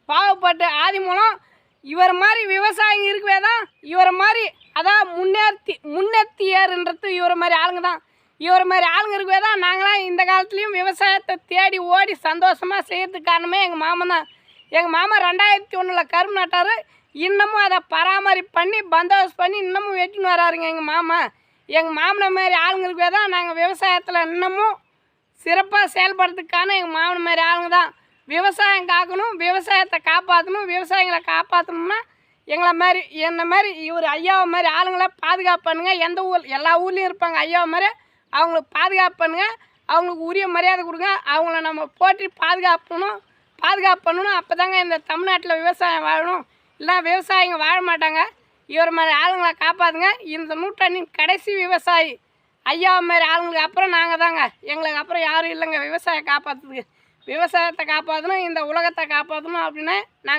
பாவப்பட்டு ஆதி மூலம் இவர் மாதிரி விவசாயிங்க இருக்கவே தான் இவரை மாதிரி அதான் முன்னேற்றியாருன்றது இவரை மாதிரி ஆளுங்க தான். இவரை மாதிரி ஆளுங்க இருக்கவே தான் நாங்களாம் இந்த காலத்துலேயும் விவசாயத்தை தேடி ஓடி சந்தோஷமாக செய்கிறதுக்கு காரணமே எங்கள் மாமன் தான். எங்கள் மாமா 2001 கரும்பு நட்டார். இன்னமும் அதை பராமரிப்பு பண்ணி பந்தோபஸ்து பண்ணி இன்னமும் வெட்டின்னு வராருங்க எங்கள் மாமா. எங்கள் மாமனை மாதிரி ஆளுங்க இருக்கவே தான் நாங்கள் விவசாயத்தில் இன்னமும் சிறப்பாக செயல்படுறதுக்கான எங்கள் மாமனை மாதிரி ஆளுங்க தான். விவசாயம் காக்கணும், விவசாயத்தை காப்பாற்றணும், விவசாயிகளை காப்பாற்றணும்னா என்ன மாதிரி இவர் ஐயாவை மாதிரி ஆளுங்களை பாதுகாப்பு பண்ணுங்கள். எந்த ஊர் எல்லா ஊர்லேயும் இருப்பாங்க ஐயாவை மாதிரி, அவங்களுக்கு பாதுகாப்பு பண்ணுங்கள், அவங்களுக்கு உரிய மரியாதை கொடுங்க, அவங்கள நம்ம போற்றி பாதுகாப்பு பண்ணணும். அப்போ தாங்க இந்த தமிழ்நாட்டில் விவசாயம் வாழணும். இல்லை விவசாயிங்க வாழ மாட்டாங்க. இவர் மாதிரி ஆளுங்களை காப்பாற்றுங்க. இந்த நூற்றாண்டின் கடைசி விவசாயி ஐயாவை மாதிரி ஆளுங்களுக்கு அப்புறம் நாங்கள் தாங்க. எங்களுக்கு அப்புறம் யாரும் இல்லைங்க விவசாயம் காப்பாற்றுறதுக்கு. விவசாயத்தை காப்பாற்றணும், இந்த உலகத்தை காப்பாற்றணும் அப்படின்னு நாங்கள்